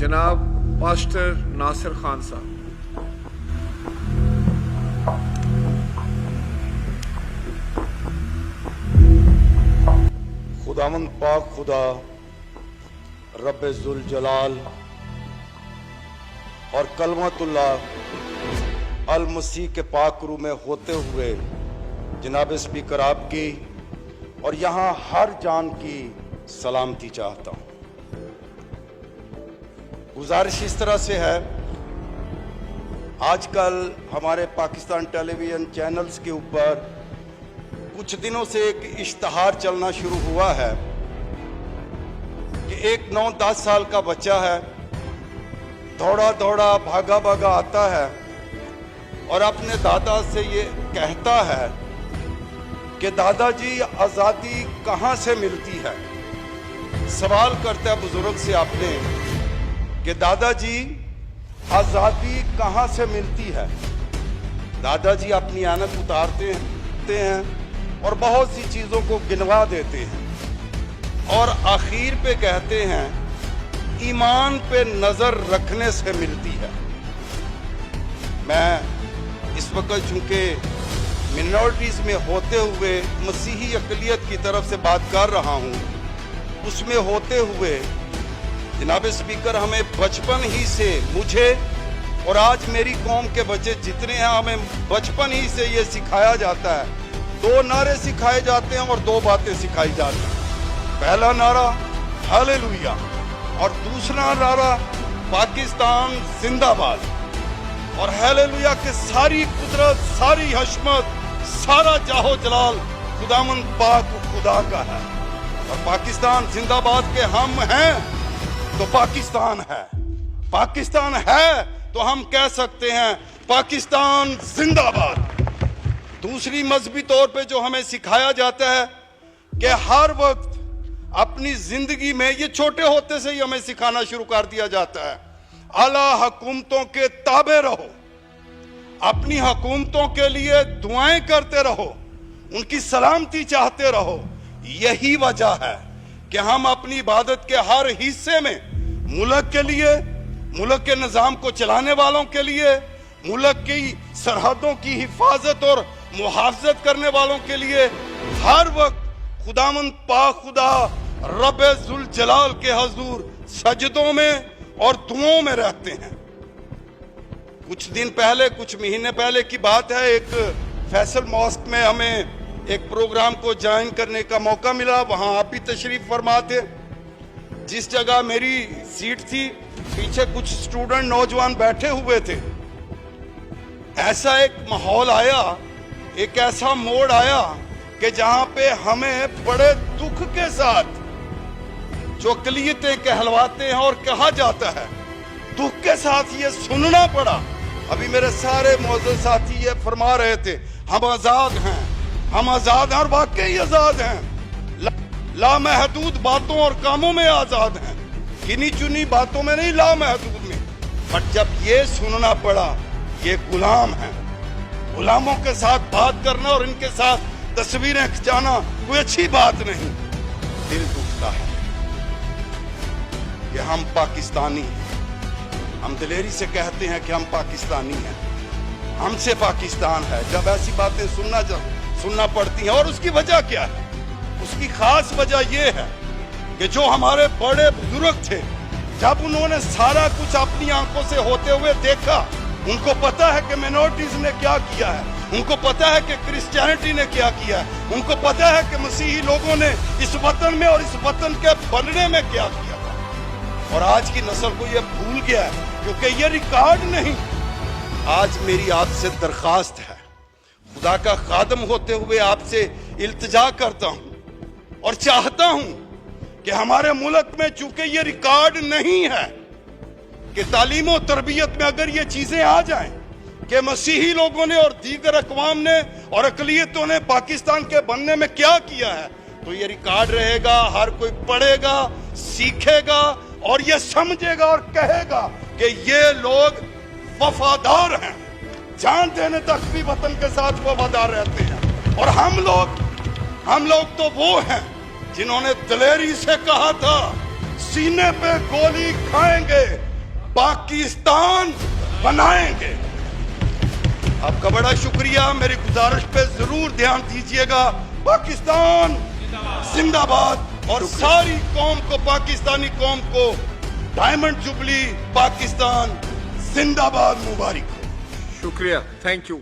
जनाब पास्टर नासिर खान साहब। खुदावंद पाक खुदा रब्बे जुल जलाल और कलमतुल्लाह अल मसीह के पाक रू में होते हुए जनाब स्पीकर आपकी और यहाँ हर जान की सलामती चाहता हूँ। गुजारिश इस तरह से है, आजकल हमारे पाकिस्तान टेलीविजन चैनल्स के ऊपर कुछ दिनों से एक इश्तहार चलना शुरू हुआ है कि एक 9-10 साल का बच्चा है, दौड़ा दौड़ा भागा भागा आता है और अपने दादा से ये कहता है कि दादाजी आज़ादी कहाँ से मिलती है। सवाल करता है बुजुर्ग से आपने कि दादाजी आज़ादी कहाँ से मिलती है। दादाजी अपनी ऐनक उतारते हैं और बहुत सी चीज़ों को गिनवा देते हैं और आखिर पे कहते हैं ईमान पे नज़र रखने से मिलती है। मैं इस वक्त चूँकि मिनॉरिटीज़ में होते हुए मसीही अक़लियत की तरफ से बात कर रहा हूँ, उसमें होते हुए जनाब स्पीकर हमें बचपन ही से, मुझे और आज मेरी कौम के बच्चे जितने हैं, हमें बचपन ही से ये सिखाया जाता है। 2 नारे सिखाए जाते हैं और 2 बातें सिखाई जाती हैं। पहला नारा हालेलुया और दूसरा नारा पाकिस्तान जिंदाबाद। और हालेलुया के सारी कुदरत, सारी हशमत, सारा जाहो जलाल खुदामंद पाक खुदा का है। और पाकिस्तान जिंदाबाद के हम हैं तो पाकिस्तान है, पाकिस्तान है तो हम कह सकते हैं पाकिस्तान जिंदाबाद। दूसरी मजहबी तौर पे जो हमें सिखाया जाता है कि हर वक्त अपनी जिंदगी में, ये छोटे होते से ही हमें सिखाना शुरू कर दिया जाता है, आला हुकूमतों के ताबे रहो, अपनी हुकूमतों के लिए दुआएं करते रहो, उनकी सलामती चाहते रहो। यही वजह है कि हम अपनी इबादत के हर हिस्से में मुल्क के लिए, मुल्क के निज़ाम को चलाने वालों के लिए, मुल्क की सरहदों की हिफाजत और मुहाफ़ज़त करने वालों के लिए हर वक्त खुदामंद पाक खुदा रब्बे जुल जलाल के हजूर सजदों में और दुआओं में रहते हैं। कुछ दिन पहले, कुछ महीने पहले की बात है, एक फैसल मॉस्क में हमें एक प्रोग्राम को ज्वाइन करने का मौका मिला। वहां आप भी तशरीफ फरमा थे। जिस जगह मेरी सीट थी, पीछे कुछ स्टूडेंट नौजवान बैठे हुए थे। ऐसा एक माहौल आया, एक ऐसा मोड़ आया कि जहां पे हमें बड़े दुख के साथ जो अक़लियतें कहलवाते हैं और कहा जाता है, दुख के साथ ये सुनना पड़ा। अभी मेरे सारे मौजूद साथी ये फरमा रहे थे, हम आज़ाद हैं, हम आज़ाद हैं और वाकई आज़ाद हैं। लामहदूद बातों और कामों में आज़ाद हैं, गिनी चुनी बातों में नहीं, लामहदूद में। बट जब ये सुनना पड़ा ये गुलाम हैं, गुलामों के साथ बात करना और इनके साथ तस्वीरें खिंचाना कोई अच्छी बात नहीं। दिल दुखता है कि हम पाकिस्तानी हैं। हम दिलेरी से कहते हैं कि हम पाकिस्तानी हैं, हमसे पाकिस्तान है। जब ऐसी बातें सुनना पड़ती हैं, और उसकी वजह क्या है? उसकी खास वजह यह है कि जो हमारे बड़े बुजुर्ग थे, जब उन्होंने सारा कुछ अपनी आंखों से होते हुए देखा, उनको पता है कि मिनॉरिटीज ने क्या किया है, उनको पता है कि क्रिश्चियनिटी ने क्या किया है, उनको पता है कि मसीही लोगों ने इस वतन में और इस वतन के बनने में क्या किया था। और आज की नस्ल को यह भूल गया है, क्योंकि ये रिकॉर्ड नहीं। आज मेरी आपसे दरखास्त है, खुदा का खादम होते हुए आपसे इल्तिजा करता हूं और चाहता हूं कि हमारे मुल्क में चूंकि ये रिकॉर्ड नहीं है कि तालीम और तरबियत में अगर ये चीजें आ जाएं कि मसीही लोगों ने और दीगर अक़वाम ने और अक़लियतों ने पाकिस्तान के बनने में क्या किया है, तो ये रिकॉर्ड रहेगा। हर कोई पढ़ेगा, सीखेगा और ये समझेगा और कहेगा कि ये लोग वफादार हैं, जान देने तक भी वतन के साथ वफादार रहते हैं। और हम लोग तो वो हैं जिन्होंने दिलेरी से कहा था, सीने पे गोली खाएंगे पाकिस्तान बनाएंगे। आपका बड़ा शुक्रिया। मेरी गुजारिश पे जरूर ध्यान दीजिएगा। पाकिस्तान जिंदाबाद और सारी कौम को, पाकिस्तानी कौम को डायमंड जुबली पाकिस्तान जिंदाबाद मुबारक। शुक्रिया, थैंक यू।